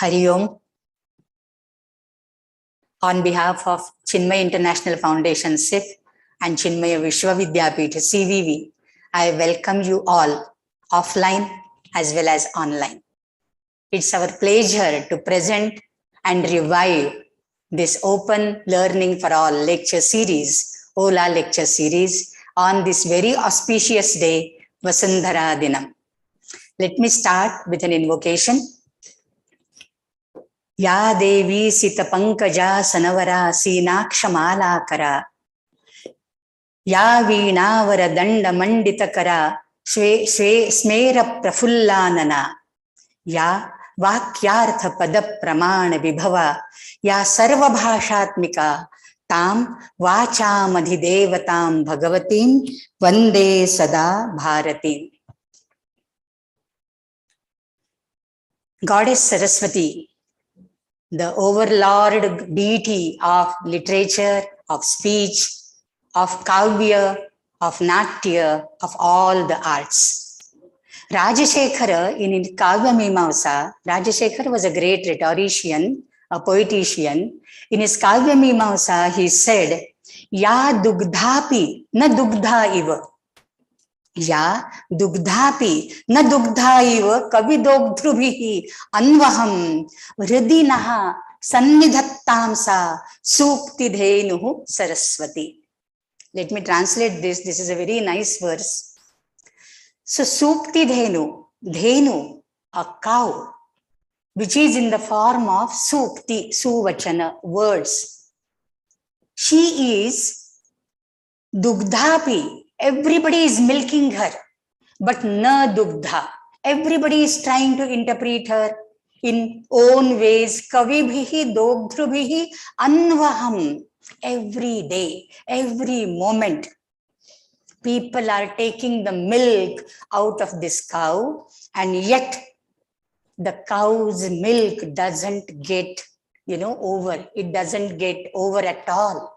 Hari Om. On behalf of Chinmaya International Foundation SIF and Chinmaya Vishwavidyapith CVV, I welcome you all offline as well as online. It's our pleasure to present and revive this Open Learning for All lecture series, OLA lecture series, on this very auspicious day, Vasundhara Dinam. Let me start with an invocation. Ya Devi Sita Pankaja Sanavara Seenakshamalakara Ya Veenavara Danda Manditakara Smera Prafullanana Ya Vakyartha Pada Pramana Vibhava Ya Sarva Bhashatmika Tam Vachamadhidevatam Bhagavatim Vande Sada Bharatim. Goddess Saraswati, the overlord deity of literature, of speech, of kavya, of natya, of all the arts. Rajasekhara, in Kavya Mimamsa, Rajasekhara was a great rhetorician, a poetician. In his Kavya Mimamsa, he said, Ya dugdhapi na dugdha iva. Ya dugdhapi na dugdha iva kavidogdhrubhihi anvaham hridinaha sannidhattamsa suktidhenuhu saraswati. Let me translate this. This is a very nice verse. So suktidhenu, dhenu, a cow, which is in the form of sukti, suvachana, words. She is dugdhapi. Everybody is milking her, but na dugdha. Everybody is trying to interpret her in own ways. Kavibhihi dogdhrubhihi anvaham. Every day, every moment, people are taking the milk out of this cow, and yet the cow's milk doesn't get, over. It doesn't get over at all.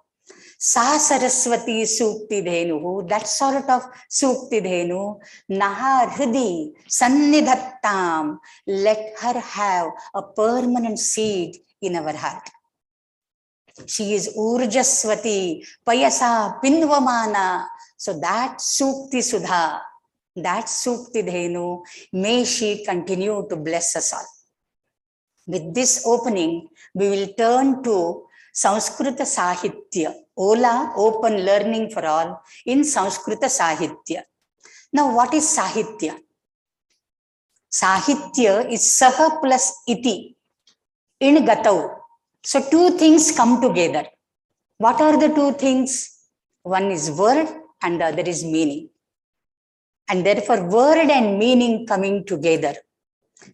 Sa Saraswati Sukti Dhenu, that sort of Sukti Dhenu, Naha Hridi Sannidhattam, let her have a permanent seat in our heart. She is Urjaswati, Payasa Pinvamana. So that Sukti Sudha, that Sukti Dhenu, may she continue to bless us all. With this opening, we will turn to Sanskrit Sahitya, OLA, Open Learning for All, in Sanskrit Sahitya. Now, what is Sahitya? Sahitya is Saha plus Iti, in Gatau. So, two things come together. What are the two things? One is word and the other is meaning. And therefore, word and meaning coming together.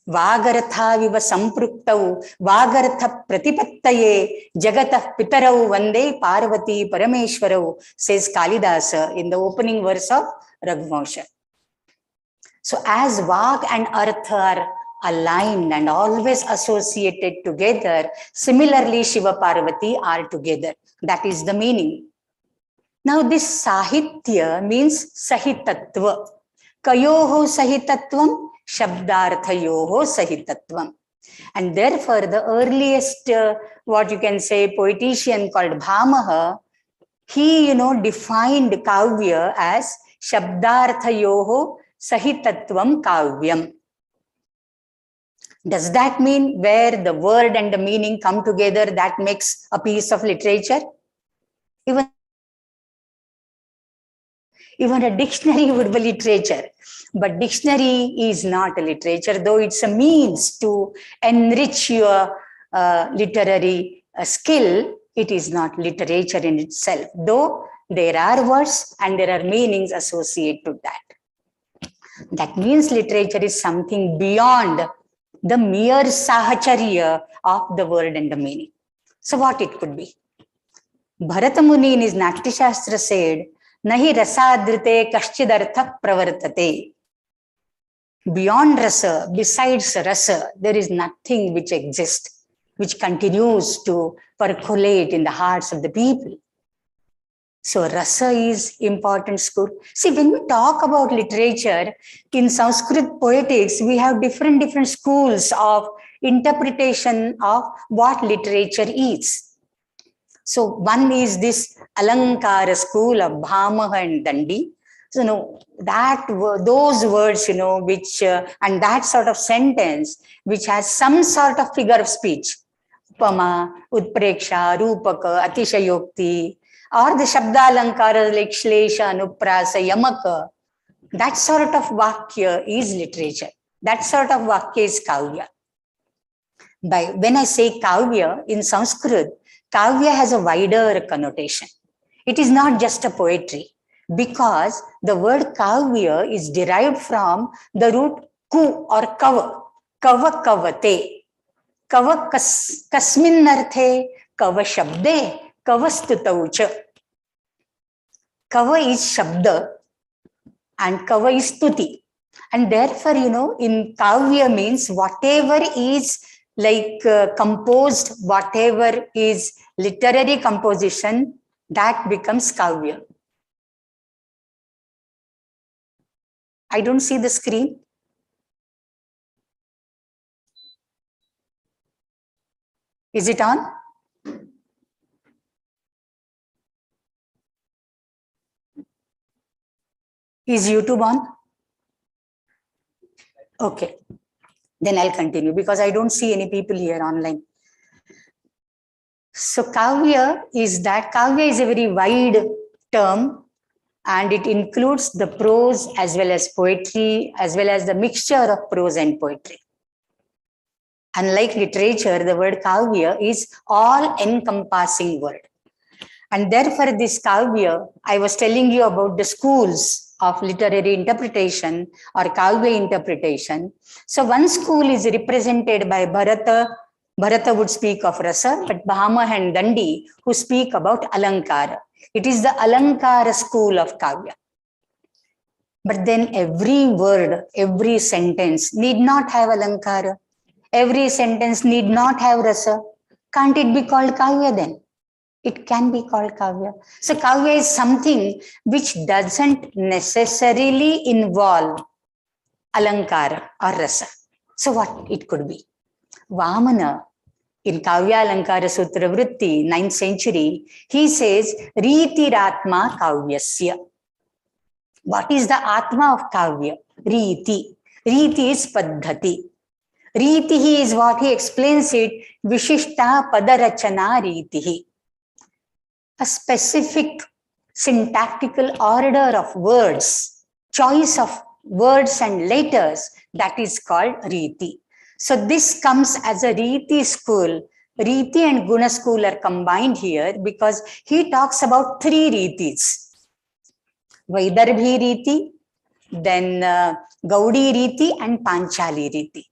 Vagartha viva sampruktau, Vagartha pratipattaye, Jagatah pitarau vande Parvati Parameshwarau, says Kalidasa in the opening verse of Raghuvamsha. So as Vag and Artha are aligned and always associated together, similarly Shiva Parvati are together. That is the meaning. Now this Sahitya means Sahitatva. Kayoho Sahitatvam, Shabdarthayoho Sahitatvam. And therefore the earliest, what you can say, poetician called Bhamaha, he, defined Kavya as Shabdarthayoho Sahitatvam Kavyam. Does that mean where the word and the meaning come together, that makes a piece of literature? Even a dictionary would be literature. But dictionary is not a literature, though it's a means to enrich your literary skill. It is not literature in itself, though there are words and there are meanings associated to that. That means literature is something beyond the mere sahacharya of the word and the meaning. So what it could be? Bharata Muni in his Natya Shastra said, Nahi rasadrite kashchidartha pravartate. Beyond rasa, besides rasa, there is nothing which exists, which continues to percolate in the hearts of the people. So rasa is important school. See, when we talk about literature, in Sanskrit poetics, we have different schools of interpretation of what literature is. So one is this Alankara school of Bhamaha and Dandi. So, those words, which, and that sort of sentence, which has some sort of figure of speech, Upama, Utpreksha, Rupaka, Atishayokti, or the Shabda Alankara like Shlesha, Anuprasa, Yamaka, that sort of Vakya is literature. That sort of Vakya is Kavya. When I say Kavya in Sanskrit, Kavya has a wider connotation. It is not just a poetry, because the word Kavya is derived from the root ku or kava, kava kavate, kava kasmin arthe, kava shabde, kava stutaucha. Kava is shabda and kava is stuti. And therefore, in Kavya means whatever is like composed, whatever is literary composition, that becomes Kavya. I don't see the screen. Is it on? Is YouTube on? Okay. Then I'll continue because I don't see any people here online. So Kavya is a very wide term, and it includes the prose as well as poetry, as well as the mixture of prose and poetry. Unlike literature, the word Kavya is all-encompassing word. And therefore, this Kavya, I was telling you about the schools of literary interpretation or Kavya interpretation. So one school is represented by Bharata. Bharata would speak of rasa, but Bhama and Dandi who speak about Alankara. It is the Alankara school of Kavya. But then every word, every sentence need not have Alankara. Every sentence need not have rasa. Can't it be called Kavya then? It can be called Kavya. So Kavya is something which doesn't necessarily involve Alankara or rasa. So what it could be? Vamana, in Kavya Alankara Sutra Vritti, 9th century, he says, Riti Ratma Kavyasya. What is the Atma of Kavya? Riti. Riti is Paddhati. Ritihi is what he explains it, Vishishta Padarachana Ritihi. A specific syntactical order of words, choice of words and letters, that is called Riti. So this comes as a Riti school. Riti and Guna school are combined here because he talks about three Ritis. Vaidarbhi Riti, then Gauri Riti and Panchali Riti.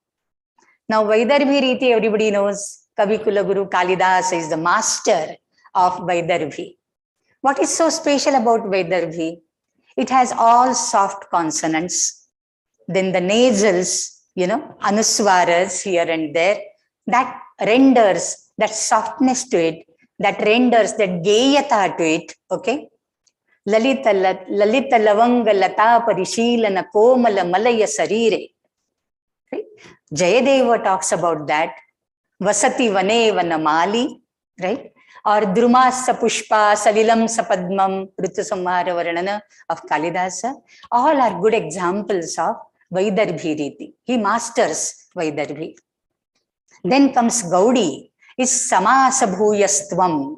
Now Vaidarbhi Riti, everybody knows, Kavi Kulaguru Kalidasa is the master of Vaidarbhi. What is so special about Vaidarbhi? It has all soft consonants. Then the nasals, anuswaras here and there, that renders that softness to it, that renders that gayata to it, okay? Lalita lavanga lata parishilana komala malaya sarire. Right? Jayadeva talks about that. Vasati vane vanamali, right? Or Drumasa Pushpa, Salilam Sapadmam, Ritusamhara Varanana of Kalidasa. All are good examples of Vaidarbhi Riti. He masters Vaidarbhi. Then comes Gaudi, is Samasabhuyastvam.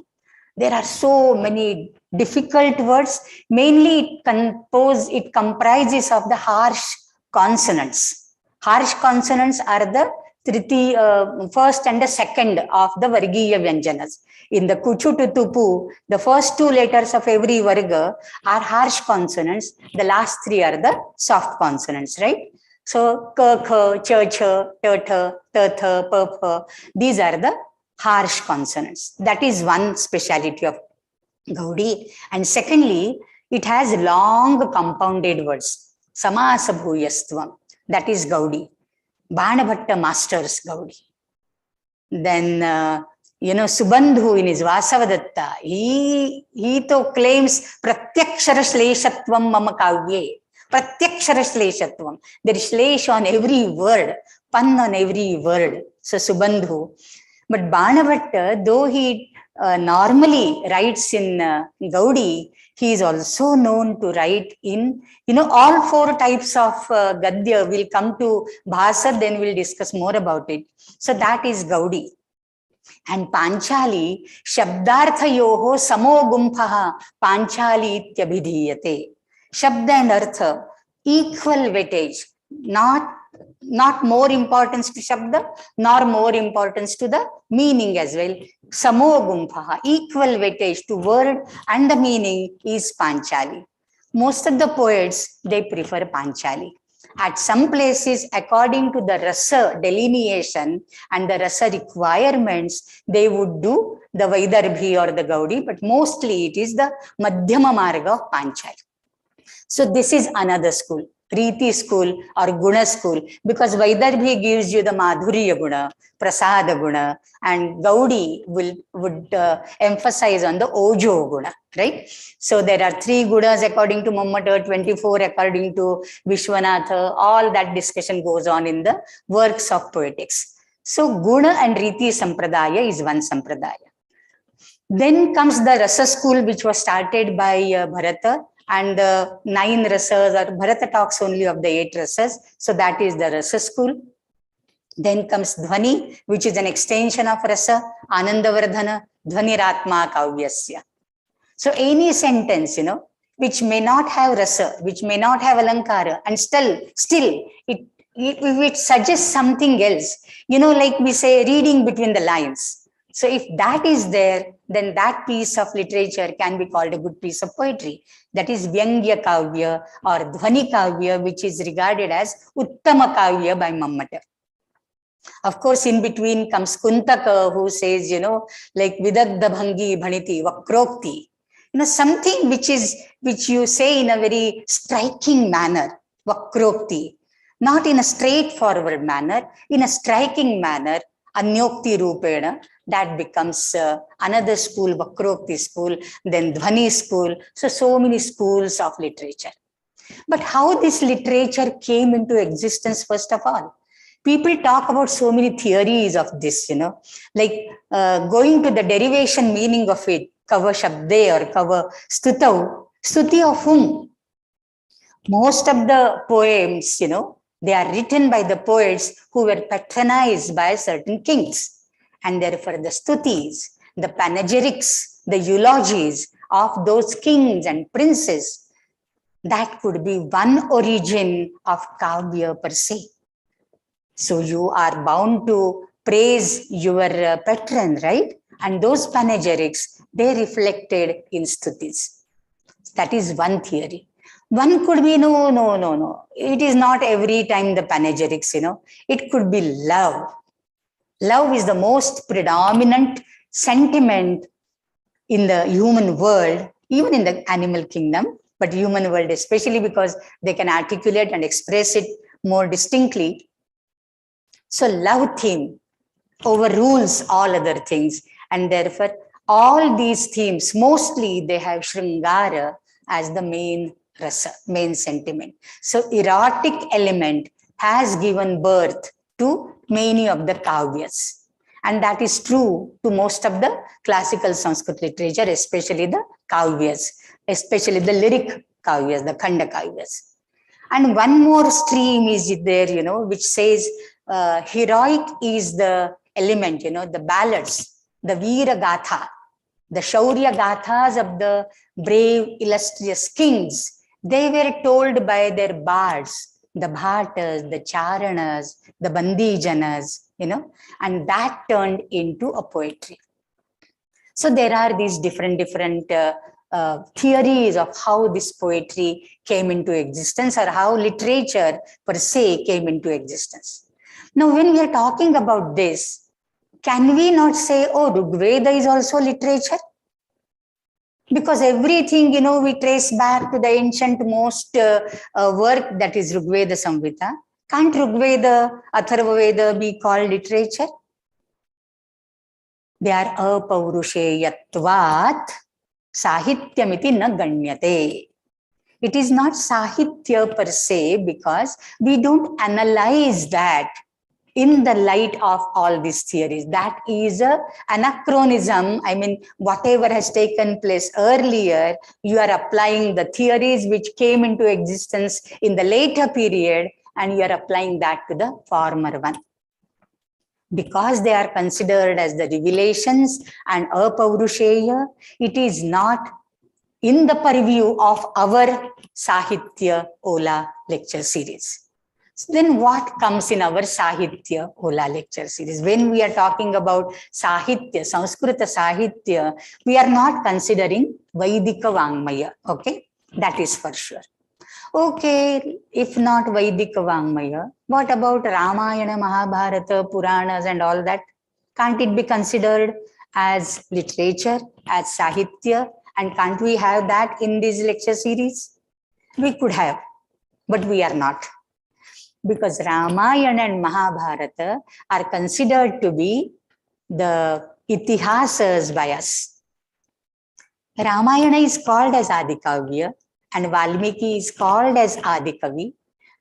There are so many difficult words. Mainly it comprises of the harsh consonants. Harsh consonants are the first and the second of the Vargiya Vyanjanas. In the Kuchu to Tupu, the first two letters of every Varga are harsh consonants. The last three are the soft consonants, right? So, K, K, Ch, Ch, T, T, T, T, P, P. These are the harsh consonants. That is one speciality of Gaudi. And secondly, it has long compounded words. Samasabhuyastvam. That is Gaudi. Banabhatta masters Gaudi. Then, Subandhu in his Vasavadatta, he to claims Pratyakshara Shleshatvam Mama Kavye. Pratyakshara Shleshatvam. There is Shlesh on every word. pun on every word. So Subandhu. But Banavatta, though he normally writes in Gaudi, he is also known to write in, all four types of Gadya. We'll come to Bhasa, then we'll discuss more about it. So that is Gaudi. And Panchali, Shabdarthayoho samo gumphaha Panchali ityabhidhiyate. Shabda and Artha, equal weightage, not more importance to Shabda, nor more importance to the meaning as well. Samo gumphaha, equal weightage to word and the meaning is Panchali. Most of the poets, they prefer Panchali. At some places, according to the rasa delineation and the rasa requirements, they would do the Vaidarbhi or the Gaudi, but mostly it is the Madhyama Marga of Panchali. So this is another school, Riti school or Guna school, because Vaidarbhi gives you the Madhurya Guna, Prasada Guna, and Gaudi would emphasize on the Ojo Guna, right? So there are 3 Gunas according to Mamata, 24 according to Vishwanatha. All that discussion goes on in the works of Poetics. So Guna and Riti Sampradaya is one Sampradaya. Then comes the Rasa school, which was started by Bharata, and 9 rasas, or Bharata talks only of the 8 rasas. So that is the Rasa school. Then comes Dhvani, which is an extension of Rasa, Anandavardhana, Dhvaniratma Kavyasya. So any sentence, which may not have Rasa, which may not have Alankara, and still it suggests something else, like we say, reading between the lines. So if that is there, then that piece of literature can be called a good piece of poetry. That is Vyangya Kavya or Dhvani Kavya, which is regarded as Uttama Kavya by Mammata. Of course, in between comes Kuntaka, who says, like Vidagdha Bhangi Bhaniti Vakrokti. Something which you say in a very striking manner, Vakrokti. Not in a straightforward manner, in a striking manner, Anyokti Rupena. That becomes another school, Vakrokti school, then Dhvani school. So many schools of literature. But how this literature came into existence, first of all? People talk about so many theories of this, like going to the derivation meaning of it, Kava Shabde or Kava Stutav, Stuti of whom? Most of the poems, they are written by the poets who were patronized by certain kings. And therefore the stutis, the panegyrics, the eulogies of those kings and princes, that could be one origin of Kavya per se. So you are bound to praise your patron, right? And those panegyrics, they reflected in stutis. That is one theory. One could be, no. It is not every time the panegyrics, It could be love. Love is the most predominant sentiment in the human world, even in the animal kingdom, but human world especially, because they can articulate and express it more distinctly. So love theme overrules all other things, and therefore all these themes, mostly they have Shringara as the main rasa, main sentiment. So erotic element has given birth to many of the Kavyas. And that is true to most of the classical Sanskrit literature, especially the Kavyas, especially the lyric Kavyas, the Khanda Kavyas. And one more stream is there, which says heroic is the element, the ballads, the Veera Gatha, the Shaurya Gathas of the brave, illustrious kings. They were told by their bards, the Bhatas, the Charanas, the Bandijanas, and that turned into a poetry. So there are these different theories of how this poetry came into existence, or how literature per se came into existence. Now, when we are talking about this, can we not say, oh, Rigveda is also literature? Because everything, we trace back to the ancient most work, that is Rigveda Samhita. Can't Rigveda, Atharva Veda be called literature? They are apaurusheyatvat sahityamiti na ganyate. It is not Sahitya per se, because we don't analyze that in the light of all these theories. That is a anachronism. I mean, whatever has taken place earlier, you are applying the theories which came into existence in the later period, and you are applying that to the former one. Because they are considered as the revelations and apaurushaya, it is not in the purview of our Sahitya Ola lecture series. So then what comes in our Sahitya Ola lecture series? When we are talking about Sahitya, Sanskrita Sahitya, we are not considering Vaidika Vangmaya, okay? That is for sure. Okay, if not Vaidika Vangmaya, what about Ramayana, Mahabharata, Puranas and all that? Can't it be considered as literature, as Sahitya? And can't we have that in this lecture series? We could have, but we are not. Because Ramayana and Mahabharata are considered to be the itihasas by us. Ramayana is called as Adikavya and Valmiki is called as Adikavi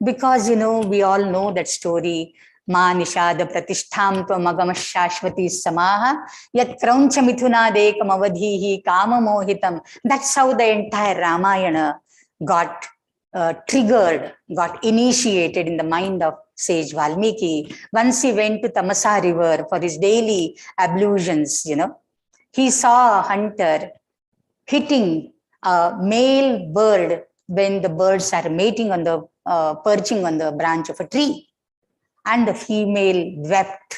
because, we all know that story. Ma nishada pratishtham tvamagam shashvati samaha yat krauncha mithunadekam avadhihi kama mohitam. That's how the entire Ramayana got triggered, got initiated in the mind of sage Valmiki. Once he went to Tamasa river for his daily ablutions, he saw a hunter hitting a male bird when the birds are mating on the perching on the branch of a tree. And the female wept,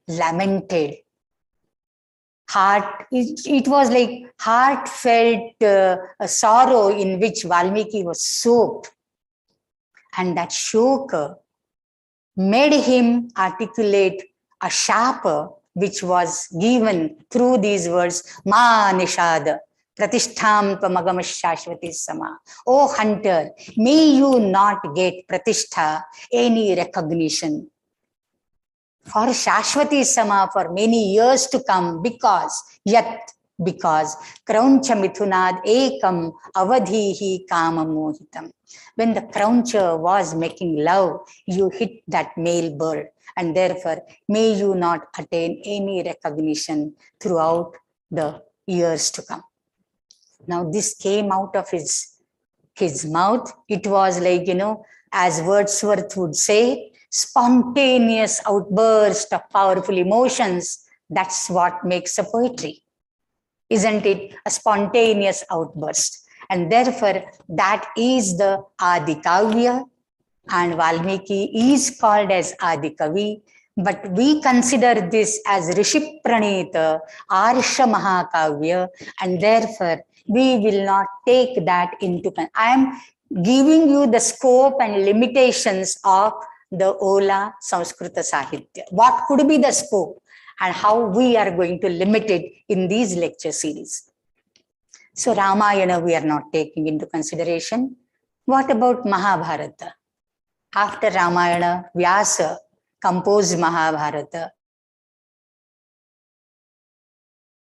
lamented. It was like heartfelt sorrow in which Valmiki was soaked. And that shoka made him articulate a shapa which was given through these words, Ma nishada pratishtham tvamagam shashvati sama. Oh hunter, may you not get pratishtha, any recognition, for Shashwati Sama, for many years to come, because Krauncha Mithunad Ekam Avadhihi Kama Mohitam. When the Krauncha was making love, you hit that male bird, and therefore may you not attain any recognition throughout the years to come. Now this came out of his mouth. It was like, as Wordsworth would say, spontaneous outburst of powerful emotions. That's what makes a poetry. Isn't it? A spontaneous outburst. And therefore, that is the Adikavya, and Valmiki is called as Adikavi. But we consider this as Rishi Pranita, Arsha Mahakavya, and therefore we will not take that into account. I am giving you the scope and limitations of the Ola Sanskrita Sahitya. What could be the scope and how we are going to limit it in these lecture series. So Ramayana we are not taking into consideration. What about Mahabharata? After Ramayana, Vyasa composed Mahabharata.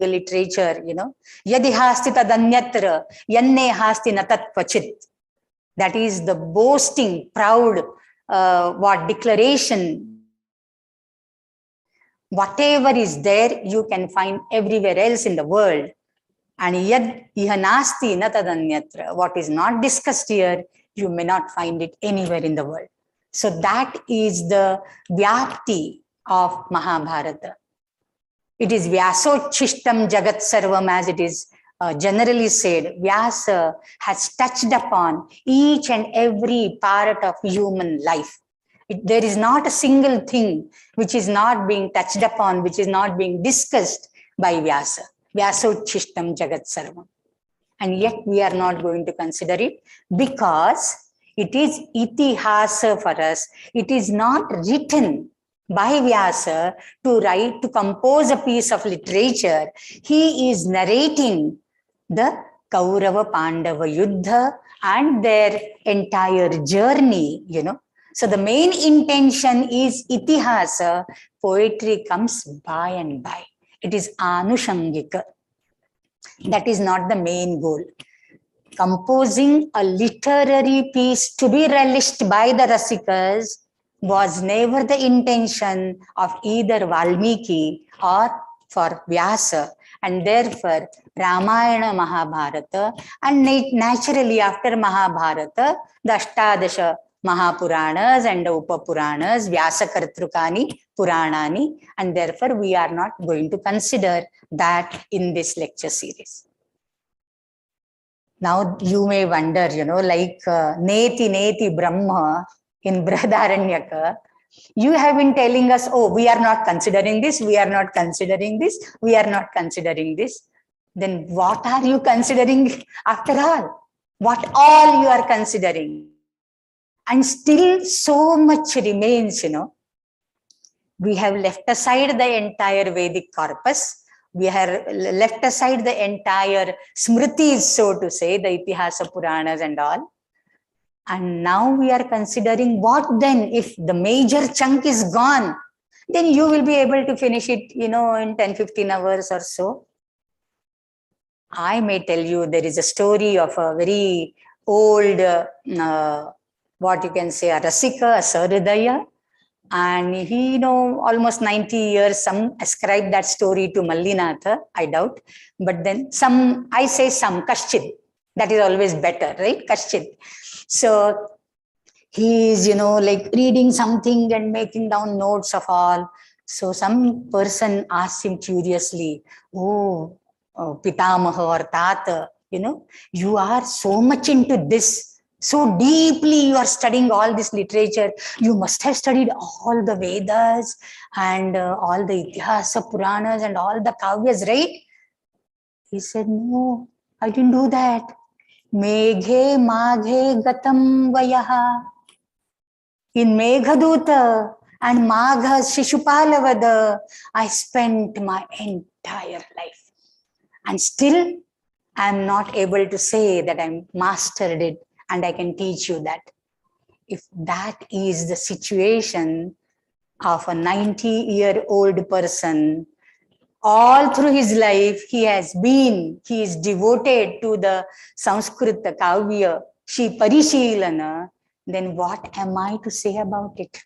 The literature, Yadi hasti tadanyatra, yanne hasti natat kvachit. That is the boasting, proud, declaration. Whatever is there, you can find everywhere else in the world. And yad ihanasti natadanyatra. What is not discussed here, you may not find it anywhere in the world. So that is the vyapti of Mahabharata. It is Vyasochishtam Jagat Sarvam, as it is generally said. Vyasa has touched upon each and every part of human life. There is not a single thing which is not being touched upon, which is not being discussed by Vyasa. Vyasochishtam Jagat Sarvam. And yet we are not going to consider it because it is itihasa for us. It is not written by Vyasa to compose a piece of literature. He is narrating the Kaurava Pandava Yuddha and their entire journey, So the main intention is itihasa. Poetry comes by and by. It is anushangika. That is not the main goal. Composing a literary piece to be relished by the Rasikas, was never the intention of either Valmiki or for Vyasa, and therefore Ramayana, Mahabharata, and naturally after Mahabharata, the Ashtadasha Mahapuranas and the Upapuranas, Vyasa Kartrukani, Puranani, and therefore we are not going to consider that in this lecture series. Now you may wonder, like Neti Neti Brahma in Brihadaranyaka, you have been telling us, oh, we are not considering this, we are not considering this, we are not considering this. Then what are you considering after all? What all you are considering? And still so much remains, We have left aside the entire Vedic corpus. We have left aside the entire Smritis, so to say, the Itihasa Puranas and all. And now we are considering what then, if the major chunk is gone, then you will be able to finish it, in 10-15 hours or so. I may tell you there is a story of a very old, what you can say, a Rasika, a Saridaya. And he, almost 90 years, some ascribe that story to Mallinatha, I doubt. But then some, I say some, Kashchit. That is always better, right? Kashchit. So he is, like reading something and making down notes of all. So some person asked him curiously, oh, Pitamaha or Tata, you are so much into this. So deeply you are studying all this literature. You must have studied all the Vedas and all the Itihasa Puranas and all the Kavyas, right? He said, no, I didn't do that. Meghe maghe gatam vayaha. In Meghaduta and Magha Shishupalavad, I spent my entire life. And still, I am not able to say that I mastered it and I can teach you that. If that is the situation of a 90-year-old person, all through his life, he is devoted to the Sanskrit Kavya, Shi Parishilana, then what am I to say about it?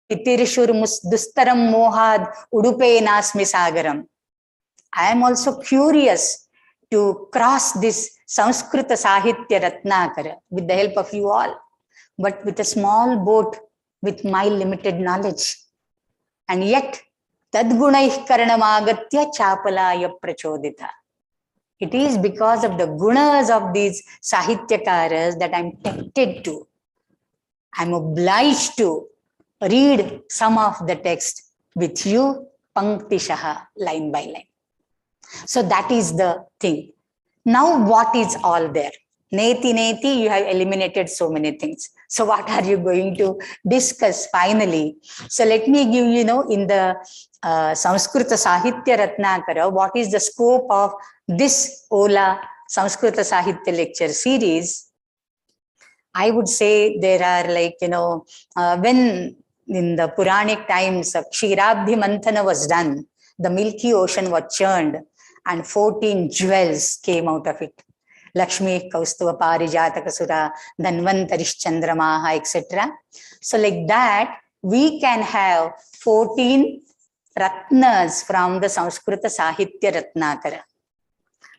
Itirishur dustaram mohad udupe nasmi sagaram. I am also curious to cross this Sanskrit Sahitya Ratnakara with the help of you all, but with a small boat with my limited knowledge. And yet, tadgunaih karanamagatya chapalaya prachodita. It is because of the gunas of these Sahityakaras that I'm tempted to. I'm obliged to read some of the text with you, panktishaha, line by line. So that is the thing. Now what is all there? Neti, neti, you have eliminated so many things. So what are you going to discuss finally? So let me give you, in the Sanskrit Sahitya Ratnakara, what is the scope of this Ola Sanskrit Sahitya lecture series? I would say there are like, when in the Puranic times, Kshirabdhi Manthana was done, the Milky Ocean was churned and 14 jewels came out of it. Lakshmi, Kaustuva, Parijataka Sura, Dhanvantarish Chandramaha, etc. So like that, we can have 14 Ratnas from the Sanskrit Sahitya Ratnakara.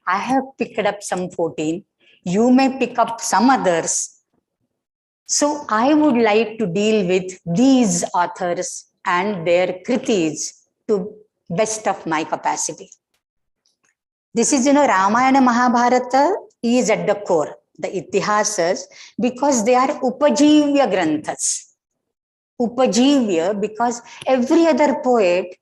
I have picked up some 14. You may pick up some others. So I would like to deal with these authors and their kritis to best of my capacity. This is, Ramayana Mahabharata is at the core, the Itihasas, because they are Upajivya Granthas. Upajivya, because every other poet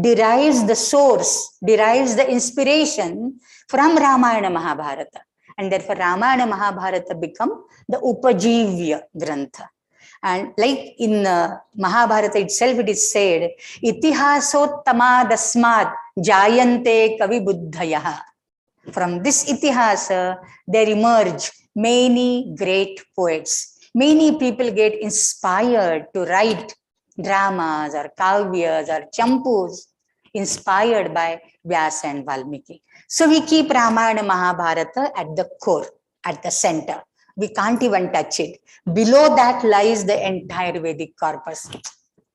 derives the source, derives the inspiration from Ramayana Mahabharata. And therefore, Ramayana Mahabharata become the Upajivya Grantha. And like in Mahabharata itself, it is said, Itihasottama dasmad jayante kavi buddhayaha. From this Itihasa, there emerge many great poets. Many people get inspired to write dramas or kavyas or champus inspired by Vyasa and Valmiki. So we keep Ramayana Mahabharata at the core, at the center. We can't even touch it. Below that lies the entire Vedic corpus.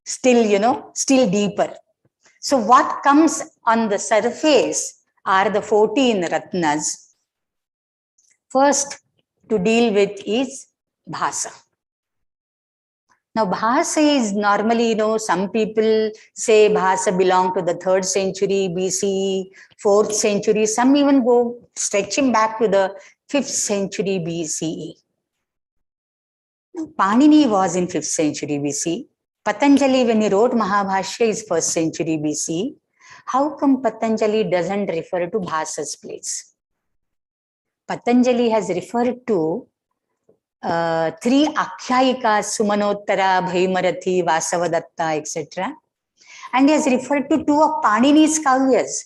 Still, still deeper. So what comes on the surface are the 14 Ratnas. First to deal with is Bhasa. Now, Bhasa is normally, some people say Bhasa belonged to the 3rd century BCE, 4th century. Some even go stretching back to the 5th century BCE. Now, Panini was in 5th century BC. Patanjali, when he wrote Mahabhashya, is 1st century BC. How come Patanjali doesn't refer to Bhasa's place? Patanjali has referred to 3 Akhyayikas, Sumanottara, Bhaimarathi, Vasavadatta, etc. And he has referred to 2 of Panini's Kavyas,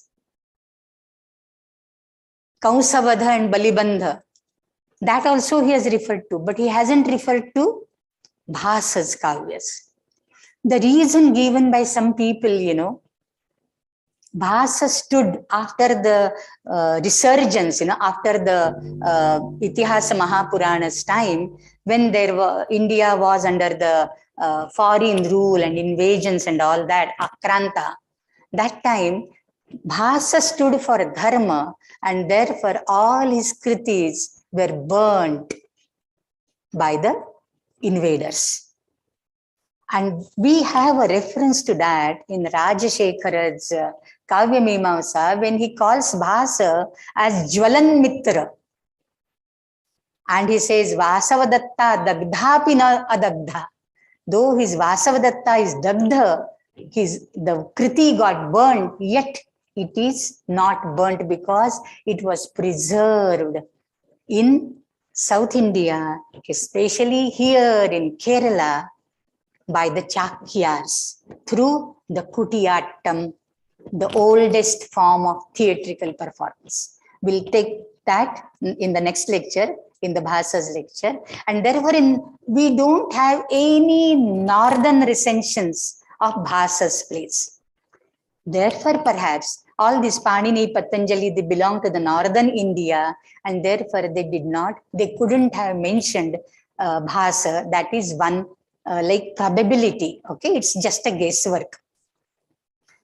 Kausavadha and Balibandha. That also he has referred to, but he hasn't referred to Bhasa's Kavyas. The reason given by some people, Bhasa stood after the resurgence, after the Itihasa Mahapurana's time, when India was under the foreign rule and invasions and all that, Akranta. That time, Bhasa stood for dharma, and therefore all his kritis were burnt by the invaders. And we have a reference to that in Rajashekhara's Kavya Mimamsa, when he calls Bhasa as Jwalan Mitra. And he says, Vasavadatta Dagdhapi na adagdha. Though his Vasavadatta is Dagdha, the Kriti got burnt, yet it is not burnt because it was preserved in South India, especially here in Kerala, by the Chakyars through the Kutiyattam, the oldest form of theatrical performance. We'll take that in the next lecture, in the Bhasa's lecture. And therefore, we don't have any northern recensions of Bhasa's place. Therefore, perhaps all these Panini, Patanjali, they belong to the northern India, and therefore they couldn't have mentioned Bhasa. That is one probability. Okay, it's just a guesswork.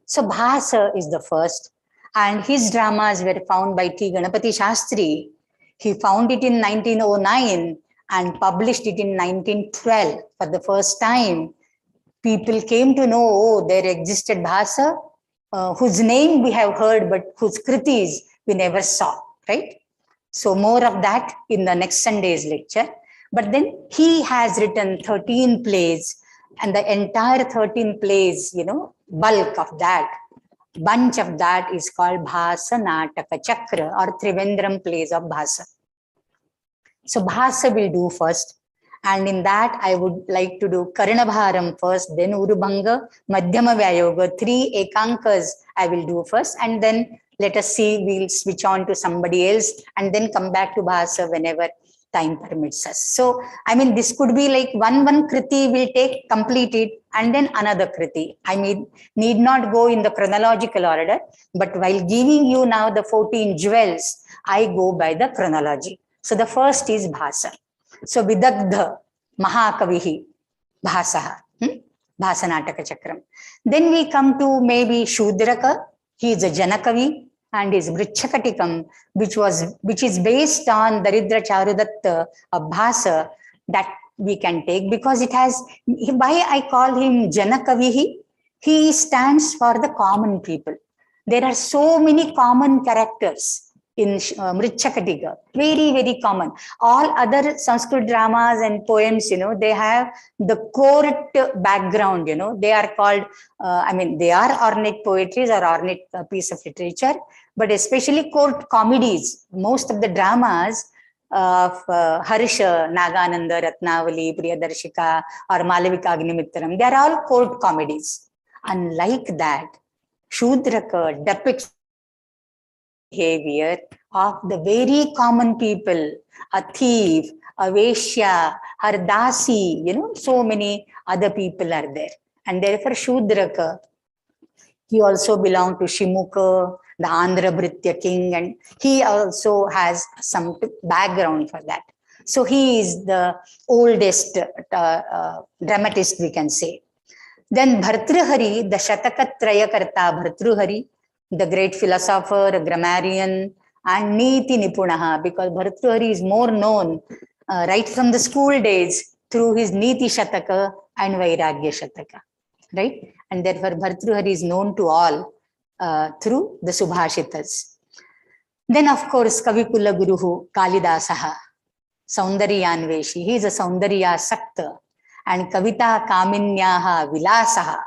So Bhasa is the first, and his dramas were found by T. Ganapati Shastri. He found it in 1909 and published it in 1912. For the first time, people came to know, there existed Bhasa, whose name we have heard, but whose kritis we never saw, right? So more of that in the next Sunday's lecture. But then he has written 13 plays, and the entire 13 plays, bulk of that, bunch of that is called Bhasa Nataka Chakra or Trivandrum plays of Bhasa. So Bhasa will do first. And in that, I would like to do Karanabharam first, then Urubhanga, Madhyama Vyayoga, 3 Ekankas I will do first. And then let us see, we'll switch on to somebody else and then come back to Bhasa whenever time permits us. So, this could be like one kriti will complete it, and then another kriti. Need not go in the chronological order, but while giving you now the 14 jewels, I go by the chronology. So the first is Bhasa. So Vidagdha, Mahakavihi, Bhasaha, Bhasa Nataka Chakram. Then we come to maybe Shudraka, he is a Janakavi, and his Vrichakatikam, which is based on Daridra Charudatta of Bhasa, that we can take, because it has, why I call him Janakavihi, he stands for the common people. There are so many common characters in Mrichakatika, very, very common. All other Sanskrit dramas and poems, they have the court background, they are called, they are ornate poetries or ornate piece of literature, but especially court comedies. Most of the dramas of Harsha, Nagananda, Ratnavali, Priyadarshika, or Malavika Agnimitram, they are all court comedies. Unlike that, Shudraka depicts behavior of the very common people, a thief, a Veshya, Hardasi, so many other people are there. And therefore Shudraka, he also belonged to Shimuka, the Andhra Bhritya king, and he also has some background for that. So he is the oldest dramatist, we can say. Then Bhartruhari, the Shatakatrayakarta Bhartruhari, the great philosopher, grammarian, and Niti Nipunaha, because Bhartruhari is more known right from the school days through his Niti Shataka and Vairagya Shataka, right? And therefore Bhartruhari is known to all through the Subhashitas. Then of course Kavikula Guruhu Kalidasaha, Saundaryanveshi, he is a Saundarya Sakta, and Kavita Kaminyaha Vilasaha.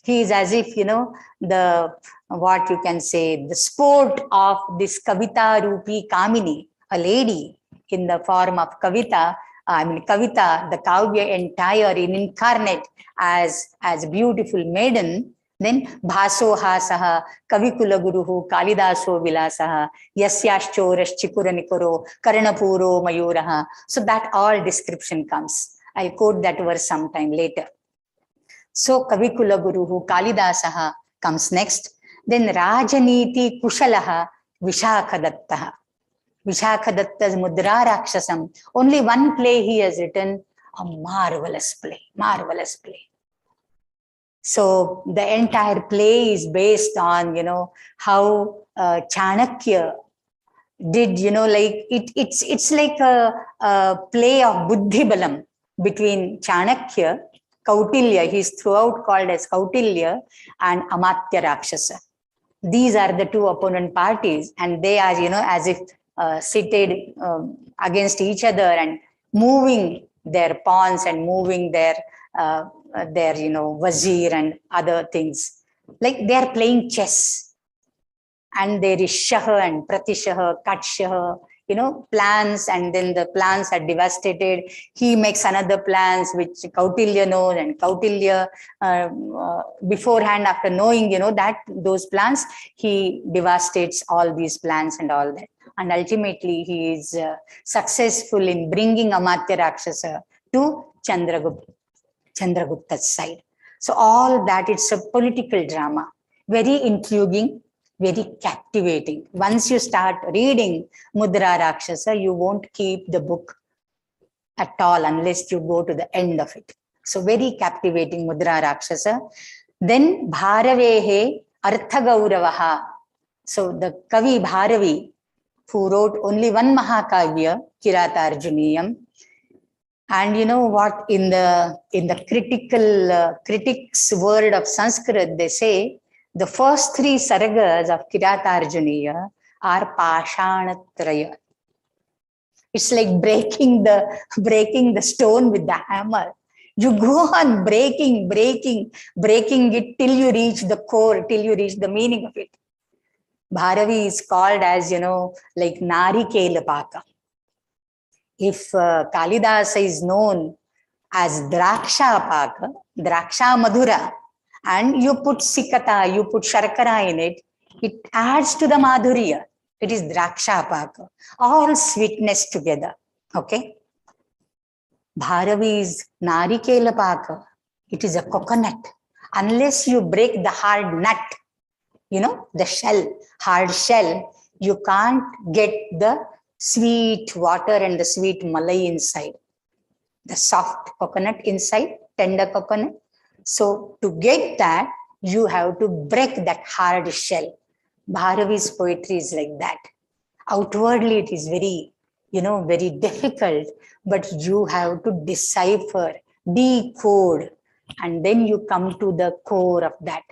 He is as if, the, what you can say, the sport of this Kavita Rupi Kamini, a lady in the form of Kavita, Kavita, the Kavya entire in incarnate as beautiful maiden. Then Bhaso Hasaha, Kavikula Guruhu, Kalidaso Vilasaha, Yasyashchorash Chikuranikoro, Karanapuro Mayuraha. So that all description comes. I'll quote that verse sometime later. So Kavikula Guruhu, Kalidasaha comes next. Then Rajaniti Kushalaha, Vishakadattaha. Vishakadatta's Mudra Rakshasam. Only one play he has written, a marvelous play, marvelous play. So the entire play is based on, how Chanakya did, like it's like a play of Buddhi Balam between Chanakya, Kautilya, he's throughout called as Kautilya, and Amatya Rakshasa. These are the two opponent parties, and they are, as if seated against each other and moving their pawns and moving their wazir and other things. Like they are playing chess. And there is Shaha and Pratishaha, Katshaha, plans, and then the plans are devastated. He makes another plans which Kautilya knows, and Kautilya beforehand, after knowing, that those plans, he devastates all these plans and all that. And ultimately he is successful in bringing Amatya Rakshasa to Chandragupta's side. So all that, it's a political drama, very intriguing, very captivating. Once you start reading Mudra Rakshasa, you won't keep the book at all unless you go to the end of it. So very captivating Mudra Rakshasa. Then Bharavehe Arthagauravaha. So the Kavi Bharavi, who wrote only one Mahakavya, Kiratarjuniyam. And you know what, in the critics' world of Sanskrit, they say the first three sargas of Kiratarjuniya are Pashanatraya. It's like breaking the stone with the hammer. You go on breaking it till you reach the core, till you reach the meaning of it. Bharavi is called as, like Narikela Paka. If Kalidasa is known as Draksha Paka, Draksha Madhura, and you put Sikata, you put Sharkara in it, it adds to the Madhurya. It is Draksha Paka. All sweetness together. Okay? Bharavi is Narikela Paka. It is a coconut. Unless you break the hard nut, the shell, hard shell, you can't get the sweet water and the sweet malai inside. The soft coconut inside, tender coconut. So to get that, you have to break that hard shell. Bharavi's poetry is like that. Outwardly, it is very, very difficult, but you have to decipher, decode, and then you come to the core of that.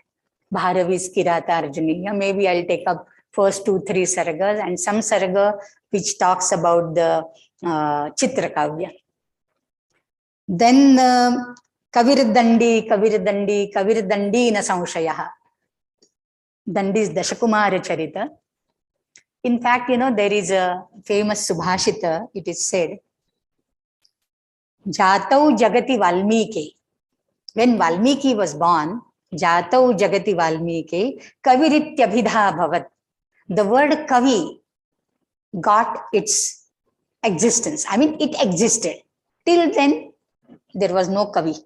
Bharavi's Kiratarjuniya. Maybe I'll take up first 2-3 sargas and some sarga which talks about the Chitrakavya. Then Kavirdandi na Samshayaha. Dandi is Dashakumara Charita. In fact, there is a famous Subhashita, it is said, Jatau Jagati Valmiki. When Valmiki was born, Jatau Jagati Valmiki, Kavirityabhidha Bhavat. The word Kavi got its existence. I mean, it existed. Till then, there was no Kavi.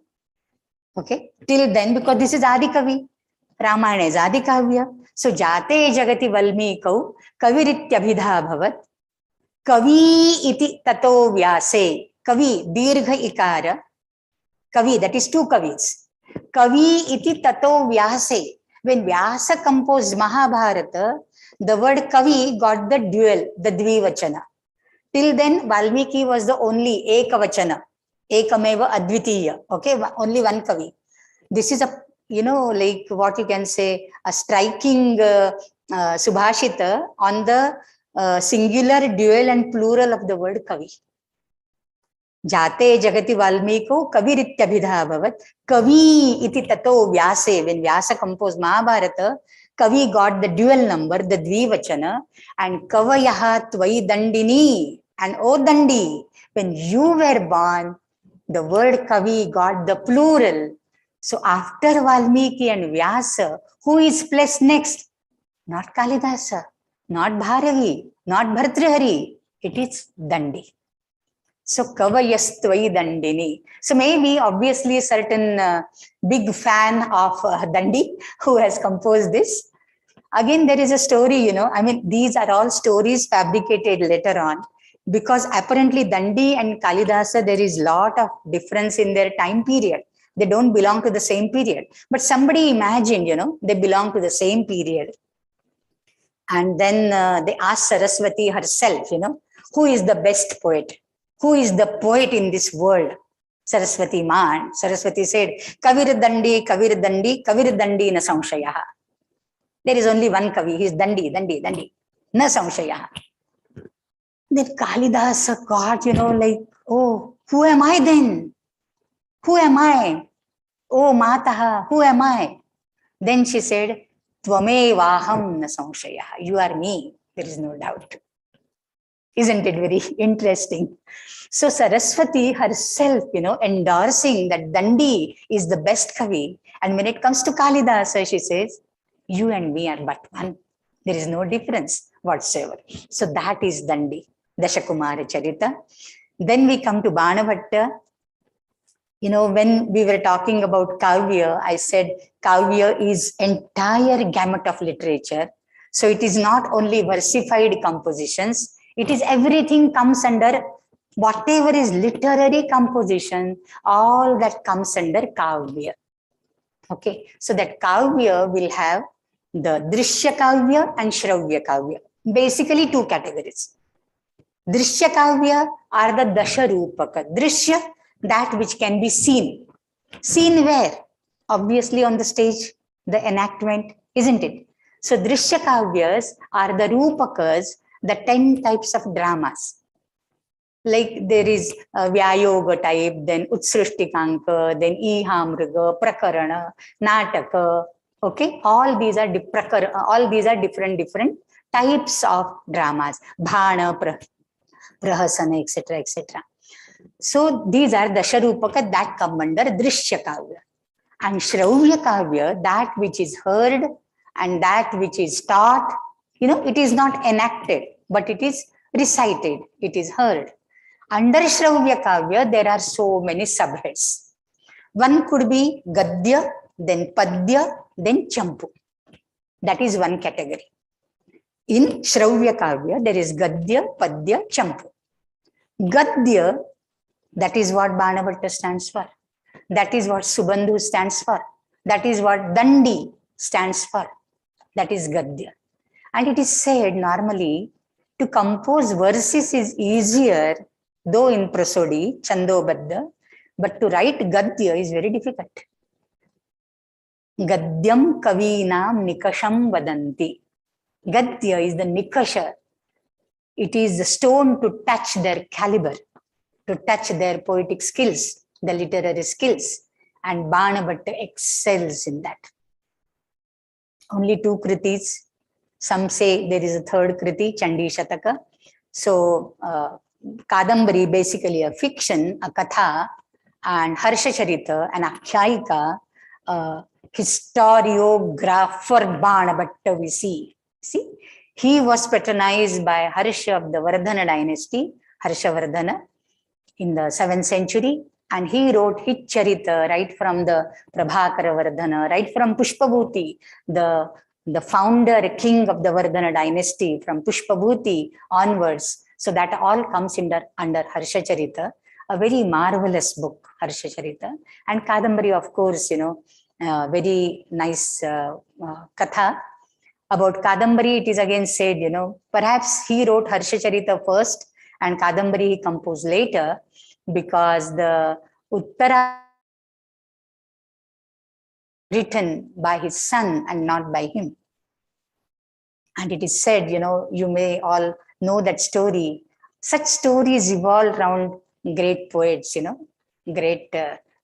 Okay? Till then, because this is Adi Kavi. Ramayana is Adi Kavya. So, Jate Jagati Valmikau, Kavirityabhidha Bhavat. Kavi iti tato vyase. Kavi, dirgha ikara. Kavi, that is two kavis. Kavi iti tato vyase. When Vyasa composed Mahabharata, the word kavi got the dual, the dvivachana. Till then, Valmiki was the only ekavachana, ekameva advitiya. Okay, only one kavi. This is a, like what you can say, a striking subhashita on the singular, dual, and plural of the word kavi. Jate jagati Valmiko kavirittabhidha bhavat. Kavi iti tato vyase. When Vyasa composed Mahabharata, kavi got the dual number, the dvivachana, and kavayaha tvai dandini. And O Dandi, when you were born, the word kavi got the plural. So after Valmiki and Vyasa, who is placed next? Not Kalidasa, not Bharavi, not Bhartrihari. It is Dandi. So Kavayastvai Dandini. So maybe obviously a certain big fan of Dandi who has composed this. Again, there is a story, these are all stories fabricated later on, because apparently Dandi and Kalidasa, there is lot of difference in their time period. They don't belong to the same period. But somebody imagined, they belong to the same period. And then they asked Saraswati herself, who is the best poet? Who is the poet in this world? Saraswati man. Saraswati said, Kavir Dandi, Kavir Dandi, Kavir Dandi na samshayaha. There is only one Kavi. He is Dandi, Dandi, Dandi. Na samshayaha. Then Kalidasa got, like, oh, who am I then? Who am I? Oh, Mataha, who am I? Then she said, Tvame vaham na samshayaha. You are me. There is no doubt. Isn't it very interesting? So Saraswati herself, endorsing that Dandi is the best Kavi. And when it comes to Kalidasa, she says, you and me are but one. There is no difference whatsoever. So that is Dandi, Dashakumara Charita. Then we come to Banavatta. When we were talking about Kavya, I said Kavya is entire gamut of literature. So it is not only versified compositions, it is everything comes under whatever is literary composition, all that comes under Kavya. Okay, so that Kavya will have the Drishya Kavya and Shravya Kavya. Basically two categories. Drishya Kavya are the Dasha Rupaka. Drishya, that which can be seen. Seen where? Obviously on the stage, the enactment, isn't it? So Drishya Kavyas are the Rupakas, the 10 types of dramas. Like there is Vyayoga type, then Utsrishtikanka, then Ihamriga, Prakarana, Nataka. Okay, all these are different types of dramas. Bhana, Prahasana, etc., etc. So these are Dasharupaka that come under Drishya Kavya. And Shravya Kavya, that which is heard and that which is taught, it is not enacted, but it is recited, it is heard. Under Shravya Kavya, there are so many subheads. One could be Gadya, then Padya, then Champu. That is one category. In Shravya Kavya, there is Gadya, Padya, Champu. Gadya, that is what Banavatta stands for. That is what Subandhu stands for. That is what Dandi stands for. That is Gadya. And it is said normally to compose verses is easier, though in prosody, Chandobadda, but to write Gadya is very difficult. Gadyam kavinam nikasham vadanti. Gadya is the nikasha. It is the stone to touch their caliber, to touch their poetic skills, the literary skills. And Banavatta excels in that. Only two kritis. Some say there is a third kriti, Chandi Shataka. So, Kadambari, basically a fiction, a katha, and Harsha Charita, an akhyayika, historiographer Banavatta we see. See, he was patronized by Harsha of the Vardhana dynasty, Harshavardhana, in the 7th century. And he wrote his Charita right from the Prabhakara Vardhana, right from Pushpabhuti, the founder, king of the Vardhana dynasty, from Pushpabhuti onwards. So that all comes under Harsha Charita, a very marvelous book, Harsha Charita. And Kadambari, of course, very nice katha. About Kadambari, it is again said, perhaps he wrote Harsha Charita first and Kadambari he composed later, because the Uttara written by his son and not by him. And it is said, you may all know that story. Such stories evolve around great poets, great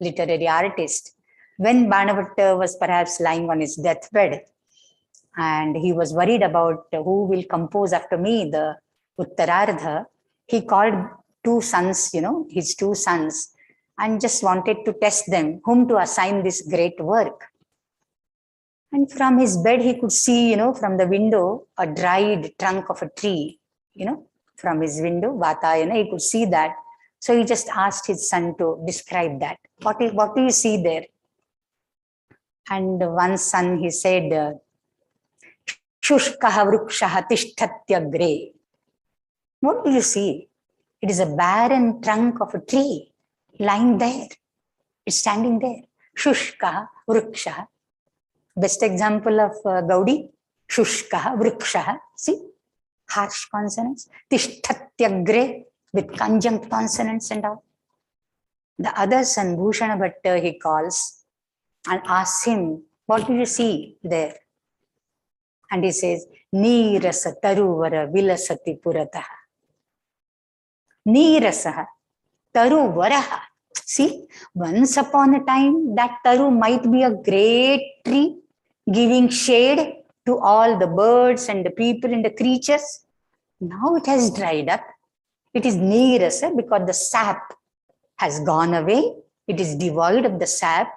literary artists. When Banavatta was perhaps lying on his deathbed, and he was worried about who will compose after me the Uttarardha, he called two sons, his two sons, and just wanted to test them, whom to assign this great work. And from his bed, he could see, from the window, a dried trunk of a tree, from his window, Vata, he could see that. So he just asked his son to describe that. What do you see there? And one son, he said, Shushkaha vrukshaha tishthatyagre. What do you see? It is a barren trunk of a tree lying there. It's standing there. Shushkaha vrukshaha. Best example of Gaudi. Shushkaha vrukshaha. See? Harsh consonants. Tishthatyagre with conjunct consonants and all. The other son, Bhushana Bhatta, he calls and asks him, what do you see there? And he says, Nirasa taruvara vilasati purataha. Nirasaha taruvaraha. See, once upon a time, that taru might be a great tree giving shade to all the birds and the people and the creatures. Now it has dried up. It is nirasa because the sap has gone away. It is devoid of the sap.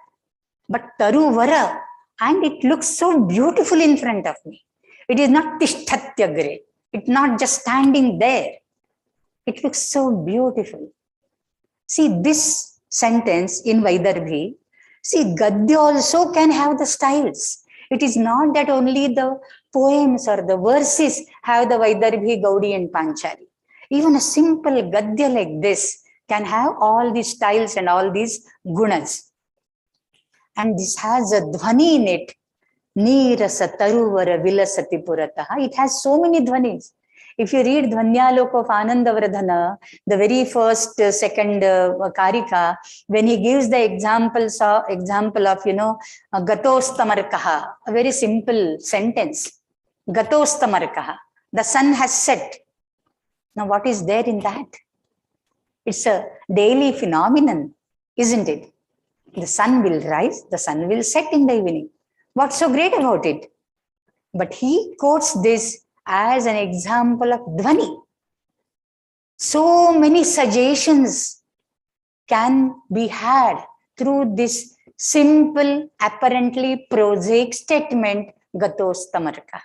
But taruvara, and it looks so beautiful in front of me. It is not tishthatyagre. It's not just standing there. It looks so beautiful. See, this sentence in Vaidarbhi, see, Gadya also can have the styles. It is not that only the poems or the verses have the Vaidarbhi, Gaudi and Panchali. Even a simple Gadya like this can have all these styles and all these gunas. And this has a dhvani in it. Nirasa taruvara vilasati purataha. It has so many dhvanis. If you read Dhvanyalok of Anandavardhana, the very first, second Karika, when he gives the example of, Gatostamarkaha, a very simple sentence. Gatostamarkaha, the sun has set. Now what is there in that? It's a daily phenomenon, isn't it? The sun will rise, the sun will set in the evening. What's so great about it? But he quotes this as an example of dhvani. So many suggestions can be had through this simple, apparently prosaic statement, Gatostamarkaha.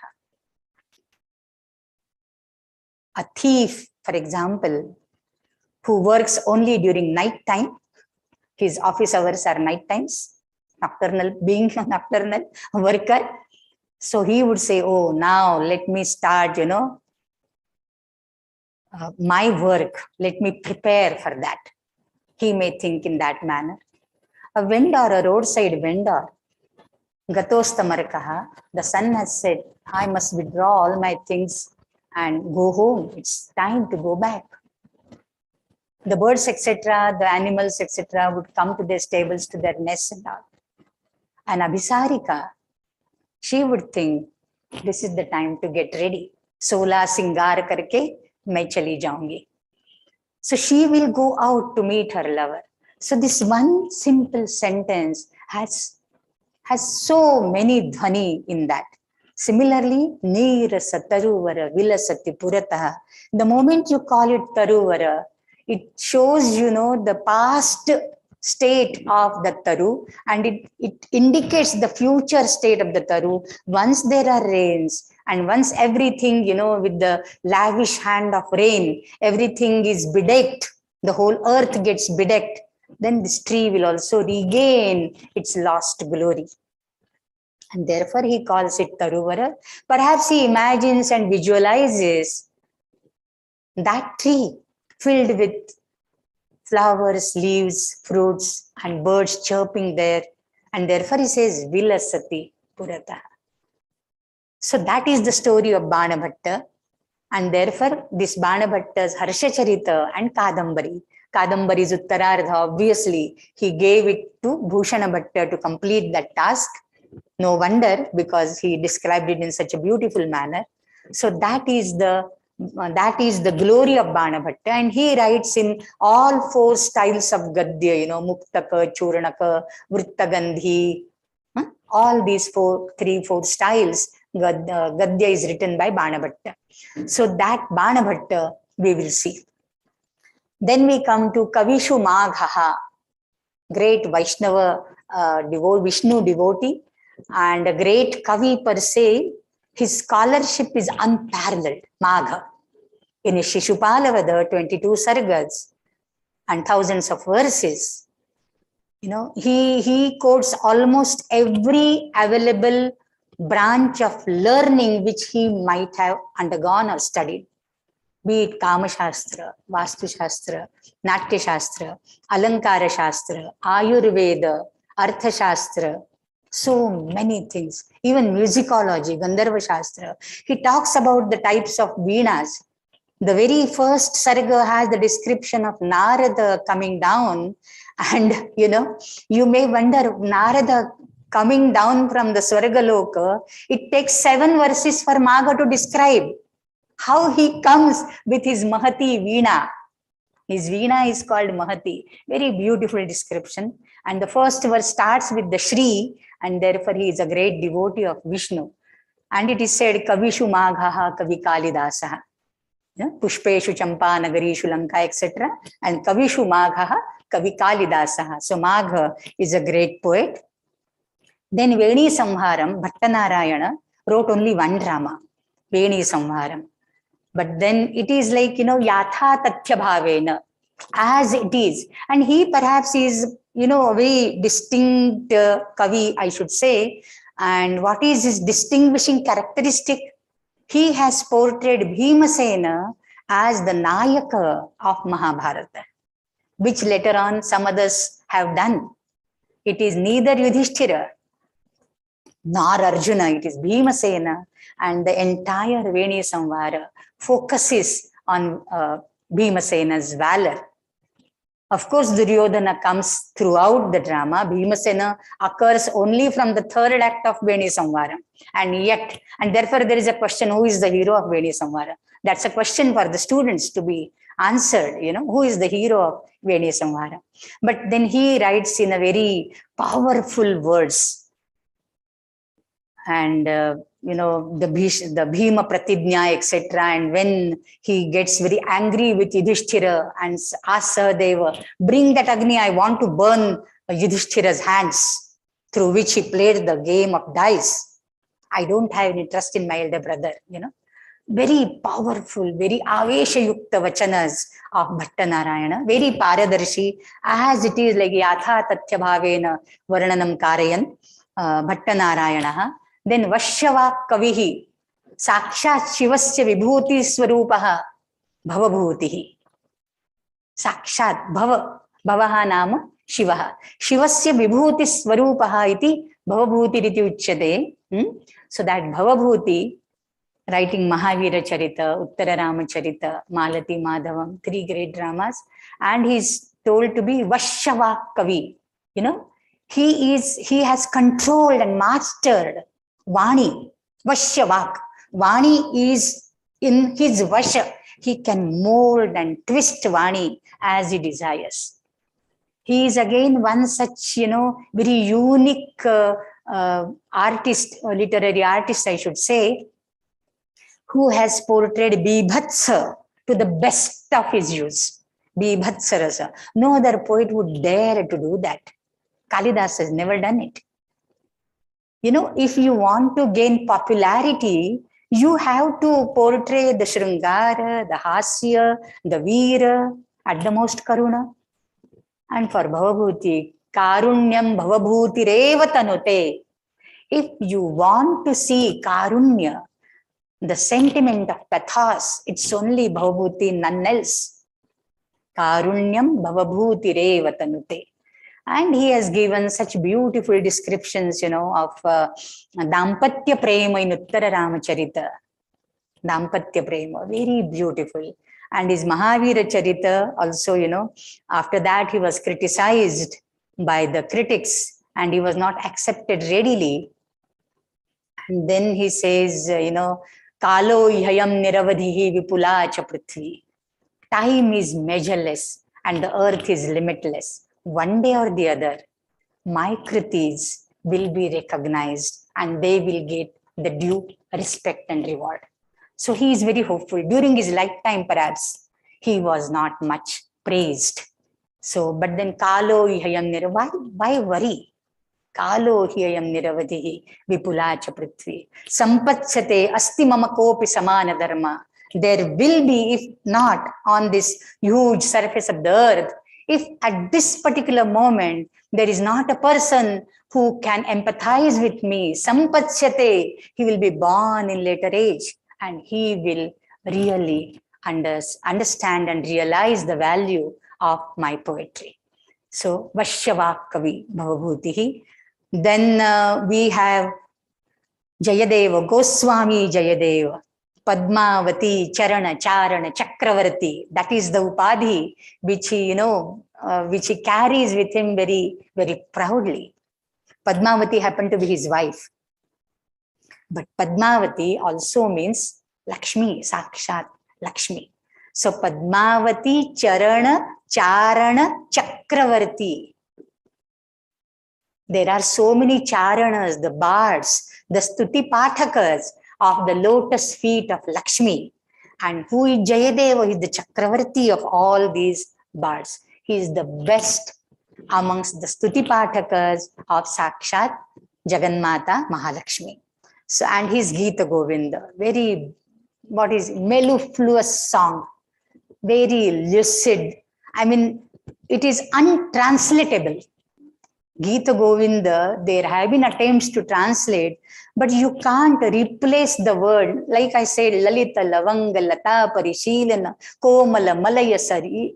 A thief, for example, who works only during night time, his office hours are night times, being a nocturnal worker. So he would say, oh, now let me start, my work. Let me prepare for that. He may think in that manner. A vendor, a roadside vendor, Gatostamarkaha, the sun has said, I must withdraw all my things and go home. It's time to go back. The birds, etc., the animals, etc., would come to their stables, to their nests and all. And Abhisarika, she would think, this is the time to get ready. Sola singar karke, main chali jaungi. So she will go out to meet her lover. So this one simple sentence has so many dhvani in that. Similarly, Nirasa taruvara vilasati purataha. The moment you call it taruvara, it shows, the past state of the taru, and it indicates the future state of the taru. Once there are rains, and once everything, with the lavish hand of rain, everything is bedecked, the whole earth gets bedecked, then this tree will also regain its lost glory. And therefore he calls it taruvara. Perhaps he imagines and visualizes that tree filled with flowers, leaves, fruits, and birds chirping there. And therefore he says, Vilasati Purata. So that is the story of Banabhatta. And therefore, this Banabhatta's Harsha Charita and Kadambari. Kadambari's Uttarardha, obviously, he gave it to Bhushana Bhatta to complete that task. No wonder, because he described it in such a beautiful manner. So that is the glory of Banabhatta, and he writes in all four styles of Gadya, Muktaka, Churanaka, Vrittagandhi, all these four styles. Gadya is written by Banabhatta. So that Banabhatta we will see. Then we come to Kavishu Maghaha, great Vaishnava Vishnu devotee and a great Kavi per se. His scholarship is unparalleled. Magha. In his Shishupala, 22 sargas and thousands of verses. He quotes almost every available branch of learning which he might have undergone or studied. Be it Kama Shastra, Vastu Shastra, Natya Shastra, Alankara Shastra, Ayurveda, Artha Shastra, so many things. Even musicology, Gandharva Shastra. He talks about the types of Veenas. The very first sarga has the description of Narada coming down, and you may wonder, Narada coming down from the Swargaloka, it takes 7 verses for Magha to describe how he comes with his Mahati Veena. His Veena is called Mahati. Very beautiful description. And the first verse starts with the Shri, and therefore he is a great devotee of Vishnu. And it is said, Kavishu Maghaha Kavi Kalidasaha. Pushpeshu Champa Nagarishu Lanka, etc. And Kavishu Maghaha Kavi Kalidasaha. So Magha is a great poet. Then Veni Samharam, Bhattanarayana wrote only one drama, Veni Samharam. But then it is like, Yatha Tathya Bhavena, as it is. And he perhaps is, a very distinct Kavi, I should say. And what is his distinguishing characteristic? He has portrayed Bhimasena as the Nayaka of Mahabharata, which later on some others have done. It is neither Yudhishthira nor Arjuna, it is Bhimasena, and the entire Veni Samvara focuses on Bhimasena's valor. Of course, Duryodhana comes throughout the drama. Bhimasena occurs only from the third act of Veni Samvara. And therefore there is a question, who is the hero of Veni Samvara? That's a question for the students to be answered, who is the hero of Veni Samvara? But then he writes in a very powerful words. And the Bhima Pratijna, etc. And when he gets very angry with Yudhishthira and asks Sahadeva, bring that Agni, I want to burn Yudhishthira's hands, through which he played the game of dice. I don't have any trust in my elder brother, Very powerful, very Avesha Yukta Vachanas of Bhattanarayana, very Paradarshi, as it is like Yatha Tathya Bhavena Varnanam Karayan, Bhattanarayana. Then Vashyava Kavihi, Sakshat Shivasya Vibhuti Swarupaha, Bhavabhutihi. Sakshat Bhavaha Nama Shivaha. Shivasya Vibhuti Swarupaha iti Bhavabhuti riti uchyate. So that Bhavabhuti, writing Mahavira Charita, Uttara Rama Charita, Malati Madhavam, 3 great dramas, and he is told to be Vashyava Kavi. He has controlled and mastered Vani, Vashyavak. Vani is in his Vasha. He can mold and twist Vani as he desires. He is again one such, very unique artist, literary artist, I should say, who has portrayed Bibhatsa to the best of his use. Bibhatsa Rasa. No other poet would dare to do that. Kalidas has never done it. If you want to gain popularity, you have to portray the Sringara, the Hasya, the Veera, at the most Karuna. And for Bhavabhuti, Karunyam Bhavabhuti Reva Tanute. If you want to see Karunya, The sentiment of pathos, it's only bhavabhuti, none else. Karunyam bhavabhutireva tanute. And he has given such beautiful descriptions, of Dampatya Prema in Uttara Ramacharita. Dampatya Prema, very beautiful. And his Mahavira Charita also, after that he was criticized by the critics and he was not accepted readily. And then he says, Kalo ihayam niravadhihi vipula cha prithvi. Time is measureless and the earth is limitless. One day or the other, my kritis will be recognized and they will get the due respect and reward. So he is very hopeful. During his lifetime, perhaps, he was not much praised. So, but then Kalo ihayam niravadhihi, why worry? Kalo hiyayam niravadhihi vipulacha prithvi. Sampatsyate asti mama kopi samana dharma. There will be, if not on this huge surface of the earth, if at this particular moment there is not a person who can empathize with me, sampatsyate, he will be born in later age and he will really understand and realize the value of my poetry. So, Vashyavakavi Bhavabhutihi. Then we have Jayadeva, Goswami Jayadeva, Padmavati, Charana, Charana, Chakravarti. That is the upadhi which he, which he carries with him very, very proudly. Padmavati happened to be his wife. But Padmavati also means Lakshmi, Sakshat Lakshmi. So Padmavati, Charana, Charana, Chakravarti. There are so many charanas, the bards, the stuti pathakas of the lotus feet of Lakshmi. And who is Jayadeva? He is the Chakravarti of all these bards. He is the best amongst the stuti pathakas of Sakshat Jagannatha Mahalakshmi. So, and his Gita Govinda, very, mellifluous song, very lucid. I mean, it is untranslatable. Gita Govinda, there have been attempts to translate, but you can't replace the word. Like I said, Lalita, Lavanga, Lata, Parishilana, Komala, Malaya, Sari.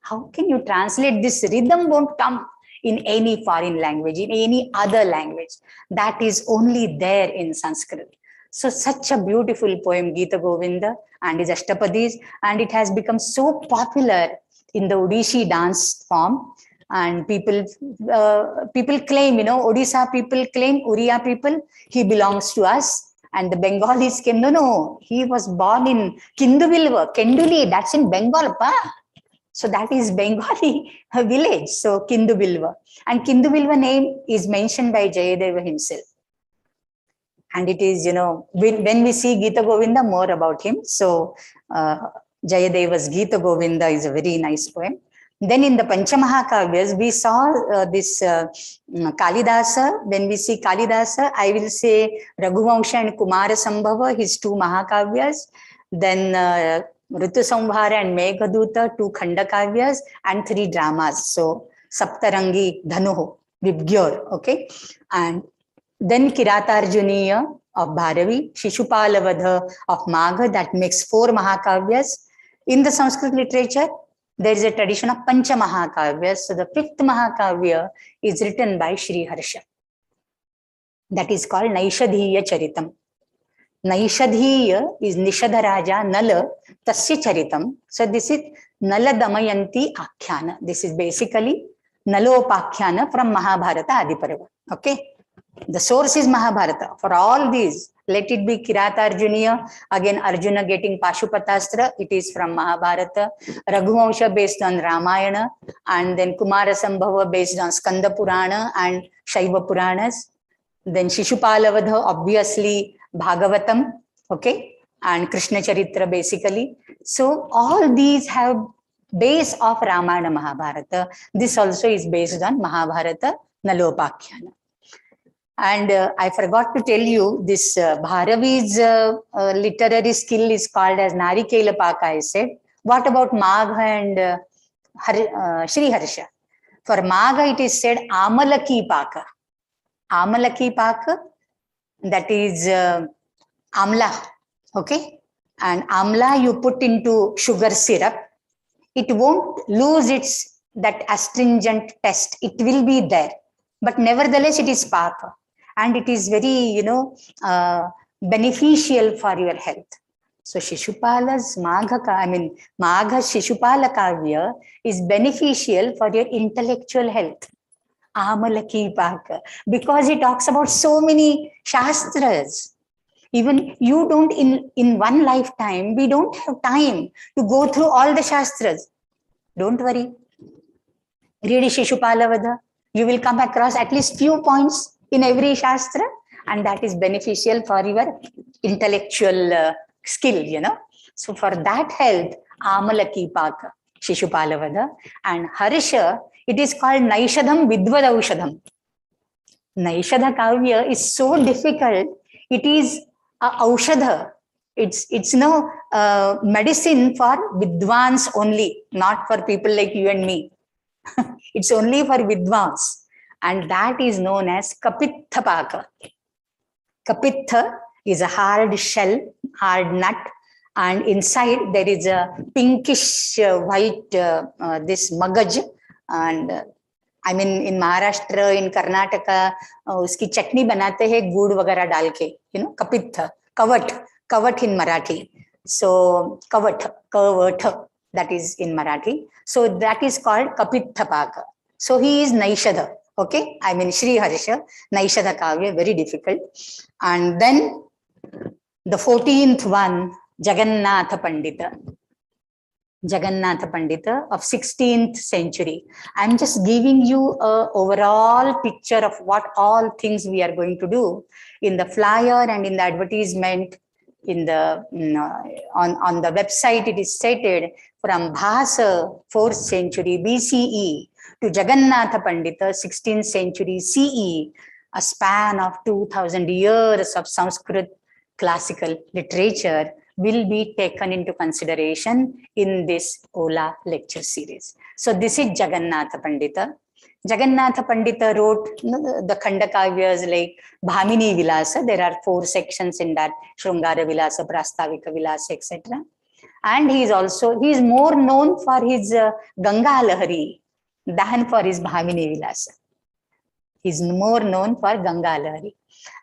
How can you translate this? Rhythm won't come in any foreign language, in any other language. That is only there in Sanskrit. So such a beautiful poem, Gita Govinda and his Ashtapadis, and it has become so popular in the Odishi dance form. And people claim, Odisha people claim, Uriya people, he belongs to us. And the Bengalis came, no, he was born in Kinduvilva, Kenduli, that's in Bengal, pa. So that is Bengali village, so Kinduvilva. And Kinduvilva name is mentioned by Jayadeva himself. And it is, when we see Gita Govinda, more about him. So Jayadeva's Gita Govinda is a very nice poem. Then in the Pancha-Mahakavyas, we saw this Kalidasa. When we see Kalidasa, I will say Raghuvamsha and Kumara Sambhava, his two Mahakavyas. Then Ritu Samhara and Meghaduta, two Khandakavyas, and three dramas. So Saptarangi, Dhanuho, Vibgyor, okay? And then Kiratarjuniya of Bharavi, Shishupalavadha of Magha, that makes four Mahakavyas. In the Sanskrit literature, there is a tradition of Pancha Mahakavyas. So the fifth Mahakavya is written by Sri Harsha. That is called Naishadhiya Charitam. Naishadhiya is Nishadha Raja Nala Tasya Charitam. So this is Nala Damayanti Akhyana. This is basically Nalopakhyana from Mahabharata Adiparva. Okay. The source is Mahabharata. For all these, let it be Kiratarjuniya, again Arjuna getting Pashupatastra, it is from Mahabharata. Raghuvamsha based on Ramayana, and then Kumara Sambhava based on Skanda Purana and Shaiva Puranas. Then Shishupalavadha, obviously Bhagavatam, okay, and Krishna Charitra basically. So all these have base of Ramayana Mahabharata. This also is based on Mahabharata Nalopakhyana. And I forgot to tell you, this Bharavi's literary skill is called as Narikela Paka, I said. What about Magha and Sri Harsha? For Magha, it is said Amalaki Paka. Amalaki Paka, that is Amla. Okay. And amla you put into sugar syrup, it won't lose its that astringent test. It will be there, but nevertheless it is papa, and it is very beneficial for your health. So Shishupala's Magha Shishupala Kavya is beneficial for your intellectual health. Amalaki Paka, because he talks about so many shastras. Even you don't, in one lifetime, we don't have time to go through all the shastras. Don't worry. Read Shishupala. You will come across at least few points in every shastra, and that is beneficial for your intellectual skill, So for that health, Amalaki Paka, Shishupala. And Harsha, it is called Naishadham Vidvadaushadham. Naishadha Kavya is so difficult. It is a aushadha. It's no medicine for vidwans only, not for people like you and me. It's only for vidwans, and that is known as kapitha paka. Kapitha is a hard shell, hard nut, and inside there is a pinkish white this magaj, and I mean in Maharashtra, in Karnataka, uski chutney banate hai good वगैरह डाल के, kapitha, kavat in Marathi. So kavat, that is in Marathi. So that is called kapitha paka. So he is Naishadha. Okay, I mean Shri Harsha, Naishadha Kavya, very difficult. And then the 14th one, Jagannatha Pandita. Jagannatha Pandita of 16th century. I'm just giving you an overall picture of what all things we are going to do. In the flyer and in the advertisement, in the on the website, it is stated from Bhasa 4th century BCE to Jagannatha Pandita 16th century CE, a span of 2000 years of Sanskrit classical literature will be taken into consideration in this Ola lecture series. So this is Jagannatha Pandita. Jagannatha Pandita wrote the Khandakavyas like Bhamini Vilasa. There are 4 sections in that: Shrungara Vilasa, Prastavika Vilasa, etc. And he is more known for his Ganga Lahari than for his Bhamini Vilasa. He is more known for Ganga Lahari.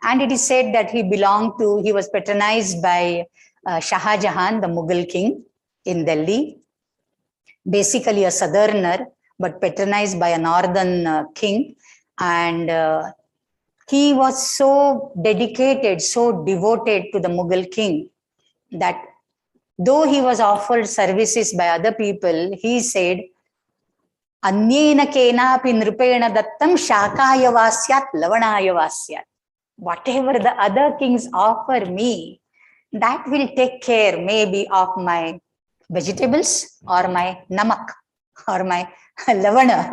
And it is said that he was patronized by Shah Jahan, the Mughal king in Delhi, basically a southerner, but patronized by a northern king. And he was so dedicated, so devoted to the Mughal king that though he was offered services by other people, he said, Anyena kenapi nrupena dattam shakaya vasyat lavanaya vasyat. Whatever the other kings offer me, that will take care maybe of my vegetables or my namak or my lavana,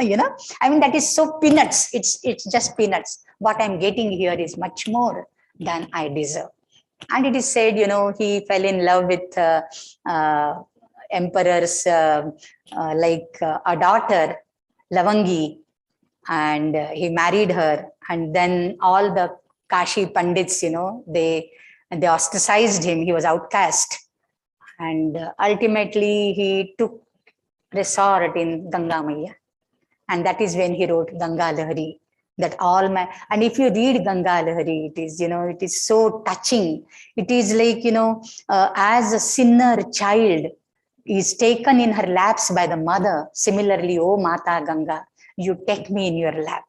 I mean, that is so peanuts. It's just peanuts. What I'm getting here is much more than I deserve. And it is said, he fell in love with emperors like a daughter, Lavangi, and he married her. And then all the Kashi Pandits, they ostracized him. He was outcast. And ultimately, he took resort in Ganga Maya. And that is when he wrote Ganga Lahari. And if you read Ganga Lahari, it is so touching. It is like, as a sinner child is taken in her laps by the mother. Similarly, O Mata Ganga, you take me in your lap.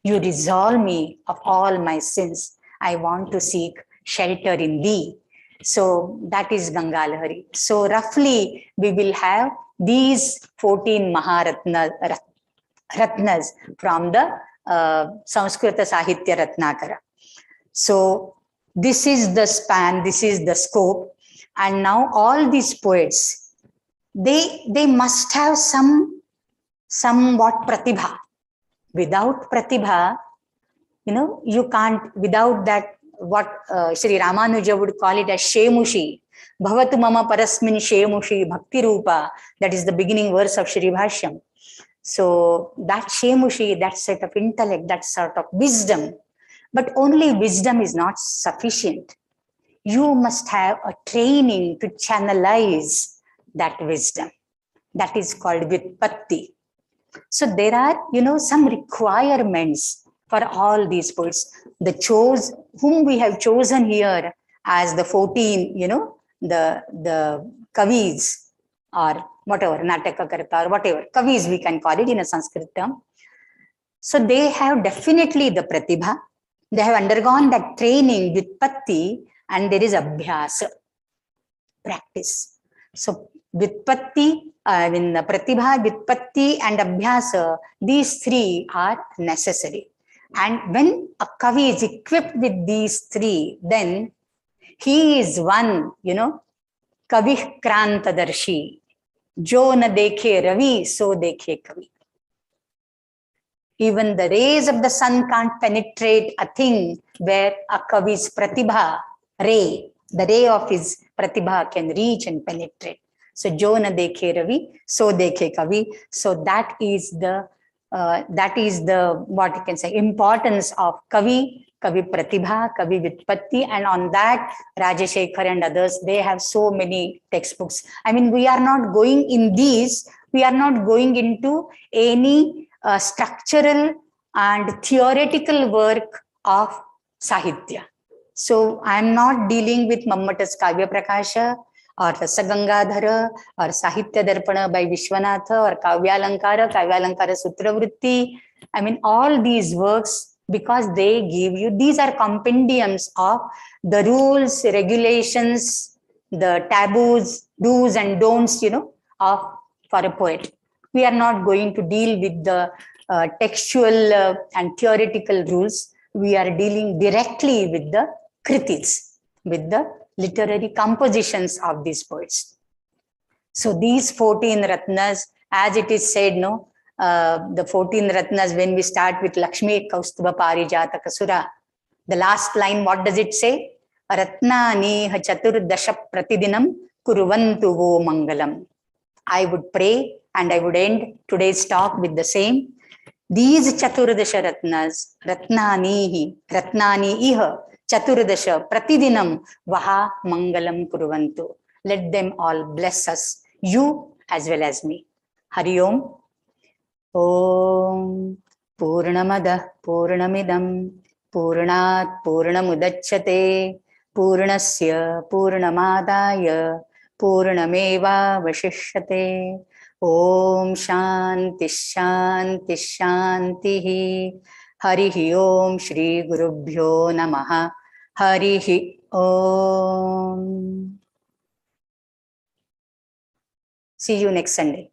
You resolve me of all my sins. I want to seek shelter in thee. So that is Ganga Lahari. So roughly, we will have these 14 Maharatnas from the Sanskrit Sahitya Ratnakara. So this is the span, this is the scope. And now all these poets, they must have somewhat pratibha. Without pratibha, you can't, without that, what Sri Ramanuja would call it as shemushi. Bhavatu mama parasmin shemushi bhakti rupa. That is the beginning verse of Shri Bhashyam. So that shemushi, that set of intellect, that sort of wisdom. But only wisdom is not sufficient. you must have a training to channelize that wisdom. That is called Vitpatti. So there are, some requirements for all these poets. Whom we have chosen here as the 14, the kavis or whatever, Nataka Karta or whatever, kavis we can call it in a Sanskrit term. So they have definitely the pratibha. They have undergone that training, Vitpatti, and there is abhyasa, practice. So Vitpatti, Pratibha, Vitpatti and Abhyasa, these three are necessary. And when a Kavi is equipped with these three, then he is one, Kavih Krantadarshi. Jo na dekhe Ravi, so dekhe Kavi. Even the rays of the sun can't penetrate a thing where a Kavi's Pratibha ray, the ray of his Pratibha can reach and penetrate. So Jo na dekhe Ravi, so dekhe Kavi. So that is the what you can say, importance of Kavi Pratibha, Kavi Vitpatti, and on that Rajashekhar and others, they have so many textbooks. I mean, we are not going into any structural and theoretical work of Sahitya. So I am not dealing with Mammata's Kavya Prakasha or Rasa Gangadhara or Sahitya Darpana by Vishwanatha or Kavyalankara Sutravritti. I mean, all these works, because they give you, these are compendiums of the rules, regulations, the taboos, do's and don'ts, for a poet. We are not going to deal with the textual and theoretical rules. We are dealing directly with the kritis, with the literary compositions of these poets. So these 14 Ratnas, as it is said, the 14 Ratnas, when we start with Lakshmi Kaustubha Parijata Kasura, the last line, what does it say? Ratnani Chaturdasha Pratidinam Kuruvantu Vo Mangalam. I would pray and I would end today's talk with the same. These Chaturdasha Ratnas, Ratnani iha, Chaturdasha Pratidinam Vaha Mangalam Kuruvantu. Let them all bless us, you as well as me. Hari Om. Om Purnamada Purnamidam Purnat Purnamudachyate Purnasya Purnamadaya Purnameva Vashishyate. Om Shanti Shanti Shanti. Harihi Om Shri Gurubhyo Namaha. Harihi Om. See you next Sunday.